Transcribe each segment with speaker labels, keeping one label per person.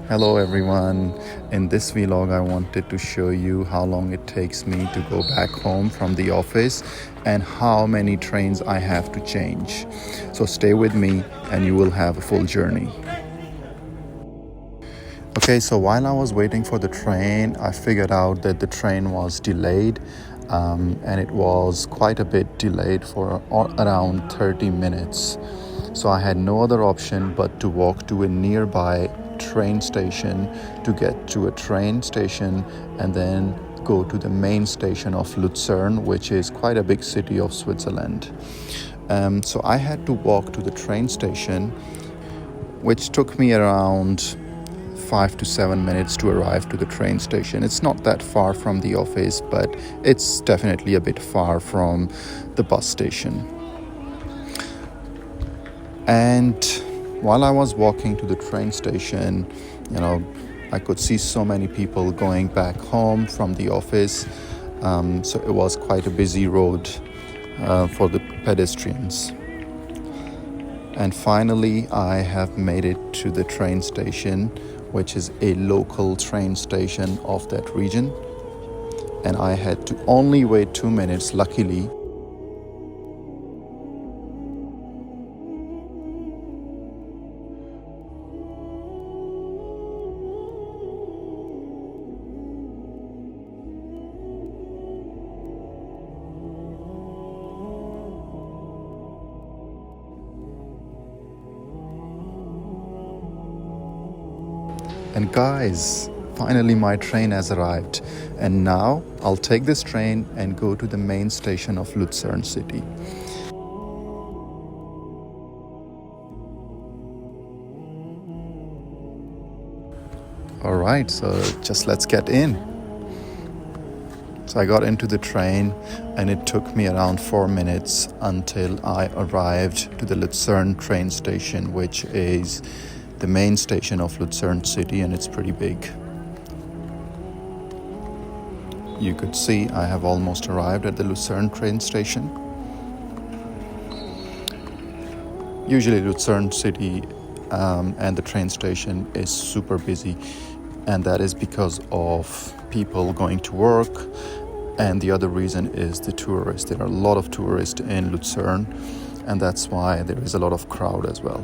Speaker 1: Hello everyone. In this vlog I wanted to show you how long it takes me to go back home from the office and how many trains I have to change. So stay with me and you will have a full journey. Okay, so while I was waiting for the train, I figured out that the train was delayed, and it was quite a bit delayed for around 30 minutes. So I had no other option but to walk to a nearby train station to get to a train station and then go to the main station of Lucerne, which is quite a big city of Switzerland. So I had to walk to the train station, which took me around 5 to 7 minutes to arrive to the train station. It's not that far from the office, but it's definitely a bit far from the bus station. And while I was walking to the train station, I could see so many people going back home from the office. So it was quite a busy road for the pedestrians. And finally, I have made it to the train station, which is a local train station of that region. And I had to only wait 2 minutes, luckily. And guys, finally my train has arrived. And now I'll take this train and go to the main station of Lucerne city. All right, so just let's get in. So I got into the train and it took me around 4 minutes until I arrived to the Lucerne train station, which is the main station of Lucerne city, and it's pretty big. You could see I have almost arrived at the Lucerne train station. Usually Lucerne city and the train station is super busy, and that is because of people going to work, and the other reason is the tourists. There are a lot of tourists in Lucerne, and that's why there is a lot of crowd as well.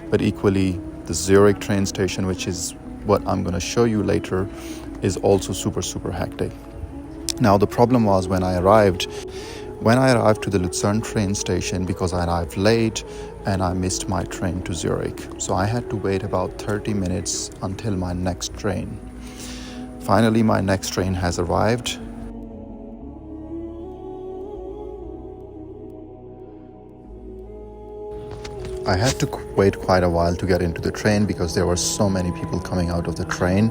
Speaker 1: But equally, the Zurich train station, which is what I'm going to show you later, is also super hectic. Now the problem was when I arrived to the Lucerne train station, because I arrived late and I missed my train to Zurich. So I had to wait about 30 minutes until my next train. Finally, my next train has arrived. I had to wait quite a while to get into the train because there were so many people coming out of the train.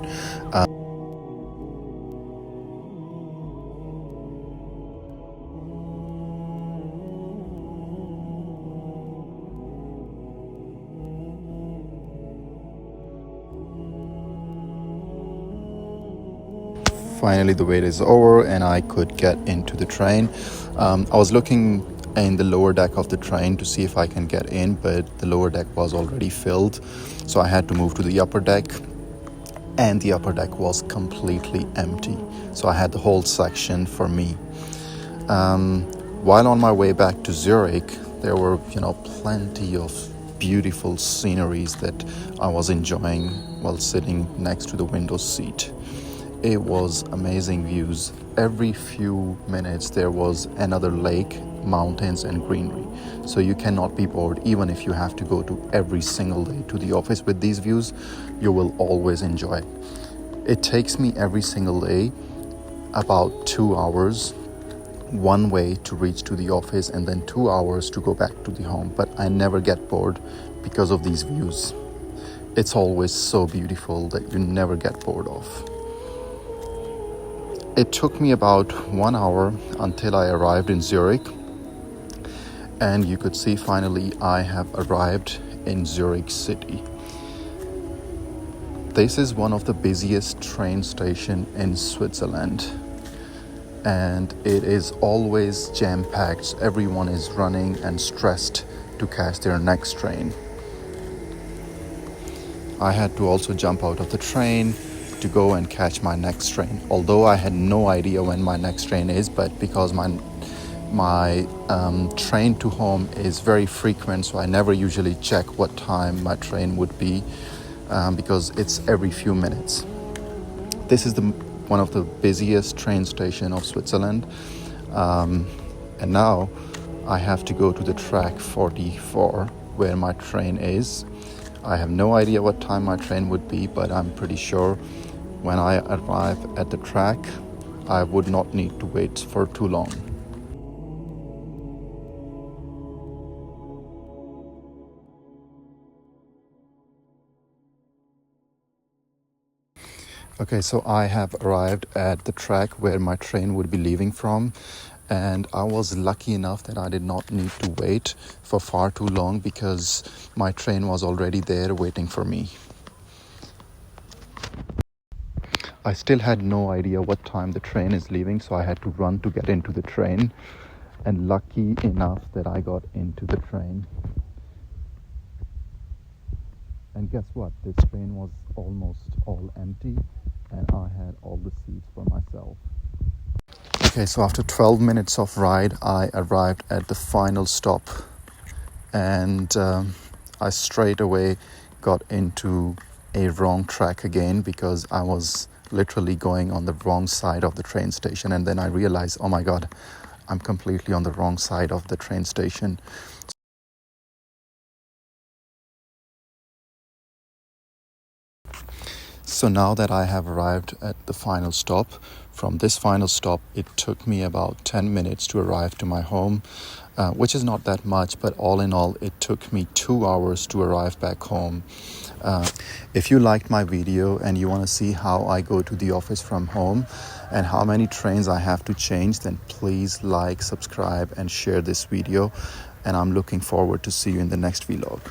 Speaker 1: Finally, the wait is over and I could get into the train. I was looking in the lower deck of the train to see if I can get in, but the lower deck was already filled. So I had to move to the upper deck, and the upper deck was completely empty. So I had the whole section for me. While on my way back to Zurich, there were, plenty of beautiful sceneries that I was enjoying while sitting next to the window seat. It was amazing views. Every few minutes there was another lake, mountains and greenery. So you cannot be bored. Even if you have to go to every single day to the office with these views, you will always enjoy it. It takes me every single day about 2 hours one way to reach to the office, and then 2 hours to go back to the home. But I never get bored because of these views. It's always so beautiful that you never get bored of. It took me about 1 hour until I arrived in Zurich, and you could see finally I have arrived in Zurich city. This is one of the busiest train stations in Switzerland, and it is always jam-packed. Everyone is running and stressed to catch their next train. I had to also jump out of the train to go and catch my next train. Although I had no idea when my next train is, but because my train to home is very frequent, so I never usually check what time my train would be because it's every few minutes. This is one of the busiest train stations of Switzerland, and now I have to go to the track 44 where my train is. I have no idea what time my train would be, but I'm pretty sure when I arrive at the track, I would not need to wait for too long. Okay, so I have arrived at the track where my train would be leaving from, and I was lucky enough that I did not need to wait for far too long because my train was already there waiting for me. I still had no idea what time the train is leaving, so I had to run to get into the train, and lucky enough that I got into the train. And guess what? This train was almost all empty, and I had all the seats for myself. Okay, so after 12 minutes of ride, I arrived at the final stop, and I straight away got into a wrong track again because I was literally going on the wrong side of the train station, and then I realized, oh my god, I'm completely on the wrong side of the train station. So now that I have arrived at the final stop, from this final stop, it took me about 10 minutes to arrive to my home, which is not that much, but all in all, it took me 2 hours to arrive back home. If you liked my video and you want to see how I go to the office from home and how many trains I have to change, then please like, subscribe, and share this video. And I'm looking forward to see you in the next vlog.